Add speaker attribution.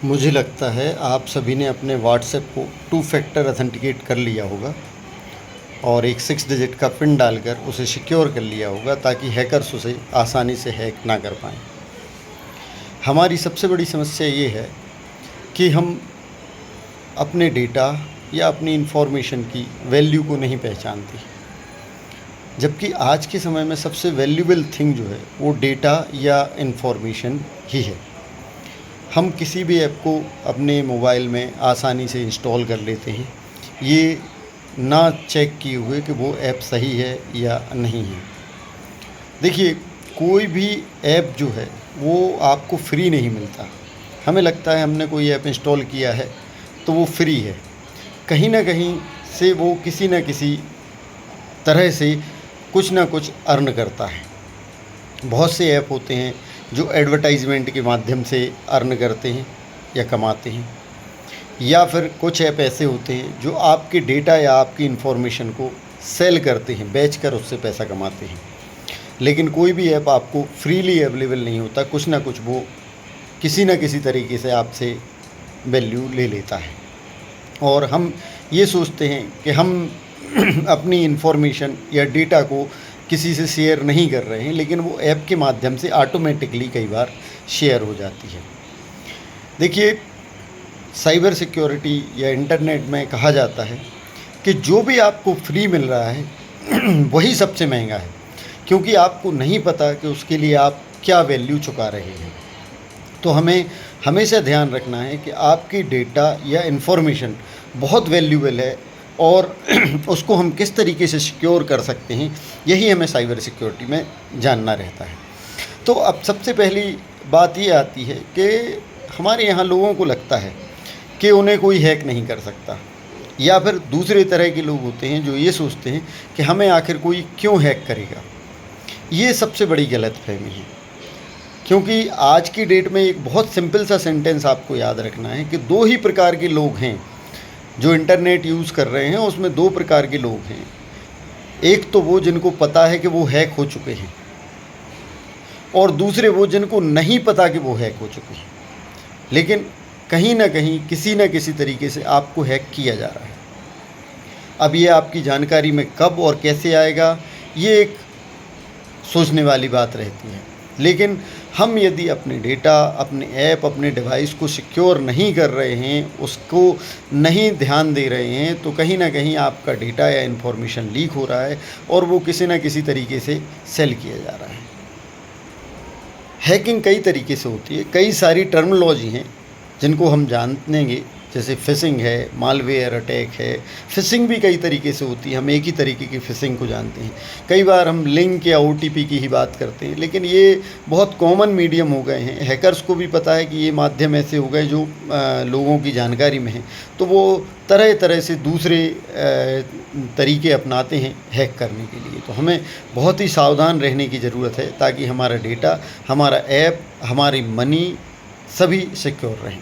Speaker 1: मुझे लगता है आप सभी ने अपने व्हाट्सएप को 2 फैक्टर ऑथेंटिकेट कर लिया होगा और एक 6 डिजिट का पिन डालकर उसे सिक्योर कर लिया होगा ताकि हैकर्स उसे आसानी से हैक ना कर पाएँ। हमारी सबसे बड़ी समस्या ये है कि हम अपने डेटा या अपनी इन्फॉर्मेशन की वैल्यू को नहीं पहचानते, जबकि आज के समय में सबसे वैल्यूएबल थिंग जो है वो डेटा या इन्फॉर्मेशन ही है। हम किसी भी ऐप को अपने मोबाइल में आसानी से इंस्टॉल कर लेते हैं, ये ना चेक किए हुए कि वो ऐप सही है या नहीं है। देखिए, कोई भी ऐप जो है वो आपको फ्री नहीं मिलता। हमें लगता है हमने कोई ऐप इंस्टॉल किया है तो वो फ्री है, कहीं ना कहीं से वो किसी न किसी तरह से कुछ ना कुछ अर्न करता है। बहुत से ऐप होते हैं जो एडवर्टाइजमेंट के माध्यम से अर्न करते हैं या कमाते हैं, या फिर कुछ ऐप ऐसे होते हैं जो आपके डेटा या आपकी इन्फॉर्मेशन को सेल करते हैं, बेचकर उससे पैसा कमाते हैं। लेकिन कोई भी ऐप आपको फ्रीली अवेलेबल नहीं होता, कुछ ना कुछ वो किसी न किसी तरीके से आपसे वैल्यू ले लेता है। और हम ये सोचते हैं कि हम अपनी इन्फॉर्मेशन या डेटा को किसी से शेयर नहीं कर रहे हैं, लेकिन वो ऐप के माध्यम से ऑटोमेटिकली कई बार शेयर हो जाती है। देखिए, साइबर सिक्योरिटी या इंटरनेट में कहा जाता है कि जो भी आपको फ्री मिल रहा है वही सबसे महंगा है, क्योंकि आपको नहीं पता कि उसके लिए आप क्या वैल्यू चुका रहे हैं। तो हमें हमेशा ध्यान रखना है कि आपकी डेटा या इन्फॉर्मेशन बहुत वैल्यूएबल है और उसको हम किस तरीके से सिक्योर कर सकते हैं, यही हमें साइबर सिक्योरिटी में जानना रहता है। तो अब सबसे पहली बात ये आती है कि हमारे यहाँ लोगों को लगता है कि उन्हें कोई हैक नहीं कर सकता, या फिर दूसरे तरह के लोग होते हैं जो ये सोचते हैं कि हमें आखिर कोई क्यों हैक करेगा। ये सबसे बड़ी गलतफहमी है, क्योंकि आज की डेट में एक बहुत सिंपल सा सेंटेंस आपको याद रखना है कि 2 ही प्रकार के लोग हैं जो इंटरनेट यूज़ कर रहे हैं। उसमें 2 प्रकार के लोग हैं। एक तो वो जिनको पता है कि वो हैक हो चुके हैं, और दूसरे वो जिनको नहीं पता कि वो हैक हो चुके हैं, लेकिन कहीं ना कहीं किसी न किसी तरीके से आपको हैक किया जा रहा है। अब ये आपकी जानकारी में कब और कैसे आएगा, ये एक सोचने वाली बात रहती है। लेकिन हम यदि अपने डेटा, अपने ऐप, अपने डिवाइस को सिक्योर नहीं कर रहे हैं, उसको नहीं ध्यान दे रहे हैं, तो कहीं ना कहीं आपका डेटा या इन्फॉर्मेशन लीक हो रहा है और वो किसी न किसी तरीके से सेल किया जा रहा है। हैकिंग कई तरीके से होती है, कई सारी टर्मिनोलॉजी हैं जिनको हम जानेंगे, जैसे फिशिंग है, मालवेयर अटैक है। फिशिंग भी कई तरीके से होती है, हम एक ही तरीके की फिशिंग को जानते हैं। कई बार हम लिंक या OTP की ही बात करते हैं, लेकिन ये बहुत कॉमन मीडियम हो गए हैं। हैकर्स को भी पता है कि ये माध्यम ऐसे हो गए जो लोगों की जानकारी में हैं, तो वो तरह तरह से दूसरे तरीके अपनाते हैं हैक करने के लिए। तो हमें बहुत ही सावधान रहने की ज़रूरत है ताकि हमारा डेटा, हमारा ऐप, हमारी मनी सभी सिक्योर रहें।